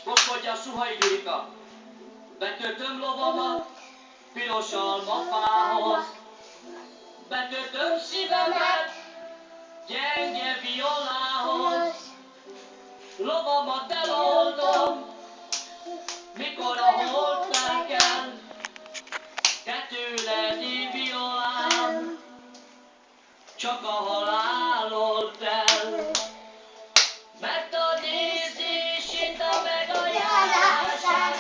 Most mondja a Suhai Gérika. Bekötöm lovamat piros almafához, bekötöm szívemet gyenge violához, lovamat eloldom, mikor a hold felkel, te tőled violám, csak a halál old el. Mert a nézését, a megajánlását,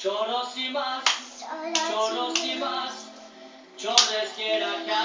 Chorros y más, chorros y más, chorres quiera que